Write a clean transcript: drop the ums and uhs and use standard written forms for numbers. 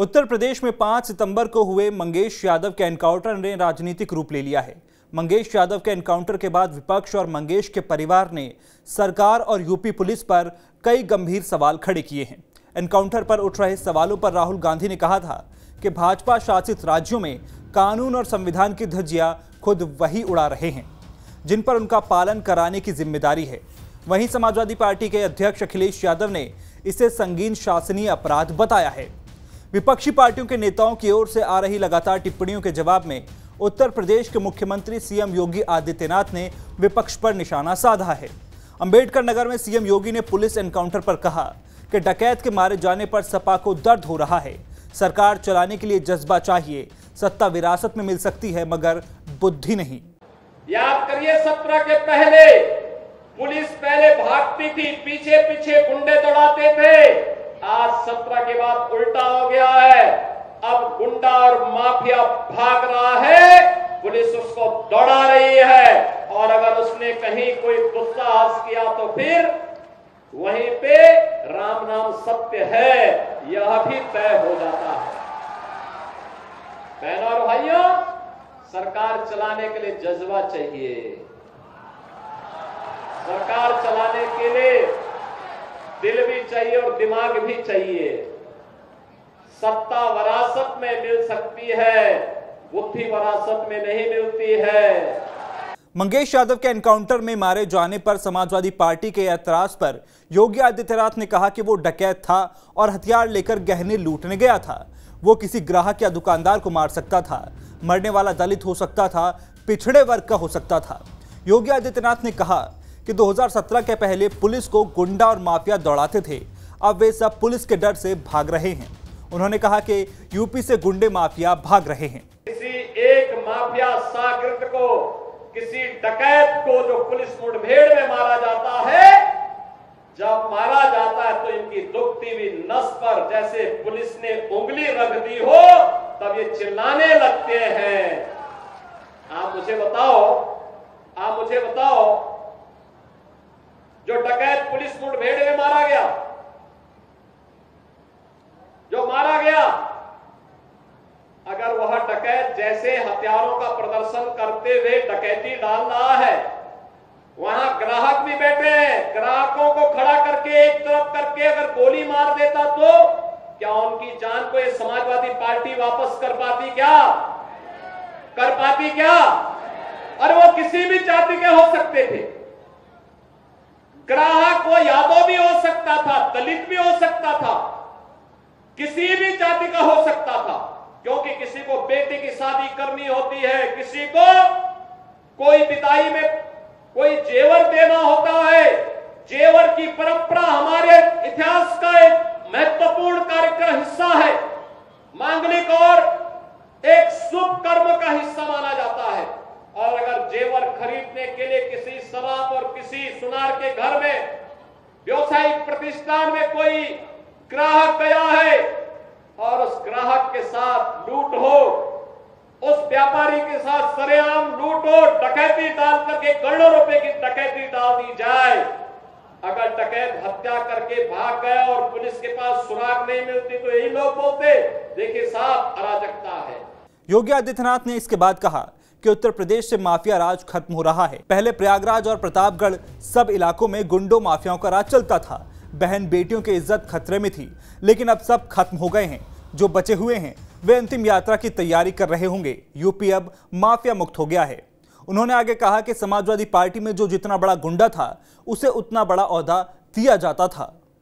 उत्तर प्रदेश में 5 सितंबर को हुए मंगेश यादव के एनकाउंटर ने राजनीतिक रूप ले लिया है। मंगेश यादव के एनकाउंटर के बाद विपक्ष और मंगेश के परिवार ने सरकार और यूपी पुलिस पर कई गंभीर सवाल खड़े किए हैं। एनकाउंटर पर उठ रहे सवालों पर राहुल गांधी ने कहा था कि भाजपा शासित राज्यों में कानून और संविधान की धज्जियां खुद वही उड़ा रहे हैं जिन पर उनका पालन कराने की जिम्मेदारी है। वहीं समाजवादी पार्टी के अध्यक्ष अखिलेश यादव ने इसे संगीन शासनीय अपराध बताया है। विपक्षी पार्टियों के नेताओं की ओर से आ रही लगातार टिप्पणियों के जवाब में उत्तर प्रदेश के मुख्यमंत्री सीएम योगी आदित्यनाथ ने विपक्ष पर निशाना साधा है। अंबेडकर नगर में सीएम योगी ने पुलिस एनकाउंटर पर कहा कि डकैत के मारे जाने पर सपा को दर्द हो रहा है। सरकार चलाने के लिए जज्बा चाहिए, सत्ता विरासत में मिल सकती है मगर बुद्धि नहीं। याद करिए 17 के पहले पुलिस पहले भागती थी, पीछे पीछे गुंडे दौड़ाते थे। आज 17 के बाद उल्टा हो गया है। अब गुंडा और माफिया भाग रहा है, पुलिस उसको दौड़ा रही है और अगर उसने कहीं कोई दुस्साहस किया तो फिर वहीं पे राम नाम सत्य है यह भी तय हो जाता है। बहनों और भाइयों, सरकार चलाने के लिए जज्बा चाहिए। सरकार चलाने के लिए दिल भी चाहिए और दिमाग भी चाहिए। सत्ता विरासत में मिल सकती है, बुद्धि विरासत में नहीं मिलती है। मंगेश यादव के एनकाउंटर में मारे जाने पर समाजवादी पार्टी के ऐतराज पर योगी आदित्यनाथ ने कहा कि वो डकैत था और हथियार लेकर गहने लूटने गया था। वो किसी ग्राहक या दुकानदार को मार सकता था। मरने वाला दलित हो सकता था, पिछड़े वर्ग का हो सकता था। योगी आदित्यनाथ ने कहा कि 2017 के पहले पुलिस को गुंडा और माफिया दौड़ाते थे, अब वे सब पुलिस के डर से भाग रहे हैं। उन्होंने कहा कि यूपी से गुंडे माफिया भाग रहे हैं। किसी एक माफिया सागिर्द को, किसी डकैत को जो पुलिस मुठभेड़ में मारा जाता है, जब मारा जाता है तो इनकी दुखती हुई नस पर जैसे पुलिस ने उंगली रख दी हो तब ये चिल्लाने लगते हैं। आप मुझे बताओ जो डकैत पुलिस मुठभेड़ में मारा गया, अगर वह डकैत जैसे हथियारों का प्रदर्शन करते हुए डकैती डाल रहा है, वहां ग्राहक भी बैठे हैं, ग्राहकों को खड़ा करके एक तरफ करके अगर गोली मार देता तो क्या उनकी जान को ये समाजवादी पार्टी वापस कर पाती क्या? और वो किसी भी जाति के हो सकते थे। ग्राहक वो यादव भी हो सकता था, दलित भी हो सकता था, किसी भी जाति का हो सकता था, क्योंकि किसी को बेटी की शादी करनी होती है, किसी को कोई विदाई में कोई जेवर देना होता है। जेवर की परंपरा हमारे इतिहास का एक महत्वपूर्ण कार्य का हिस्सा है, मांगलिक और एक शुभ कर्म का हिस्सा माना जाता है। और अगर जेवर खरीदने के लिए किसी शराब और किसी सुनार के घर में व्यवसायिक प्रतिष्ठान में कोई ग्राहक गया है और उस ग्राहक के साथ लूट हो, उस व्यापारी के साथ सरेआम लूट हो, डकैती डाल करके करोड़ों रुपए की डकैती डाल दी जाए, अगर डकैत हत्या करके भाग गया और पुलिस के पास सुराग नहीं मिलती तो यही लोग बोलते देखिए साहब अराजकता है। योगी आदित्यनाथ ने इसके बाद कहा कि उत्तर प्रदेश से माफिया राज खत्म हो रहा है। पहले प्रयागराज और प्रतापगढ़ सब इलाकों में गुंडों माफियाओं का राज चलता था। बहन बेटियों की इज्जत खतरे में थी, लेकिन अब सब खत्म हो गए हैं। जो बचे हुए हैं वे अंतिम यात्रा की तैयारी कर रहे होंगे। यूपी अब माफिया मुक्त हो गया है। उन्होंने आगे कहा कि समाजवादी पार्टी में जो जितना बड़ा गुंडा था उसे उतना बड़ा ओहदा दिया जाता था।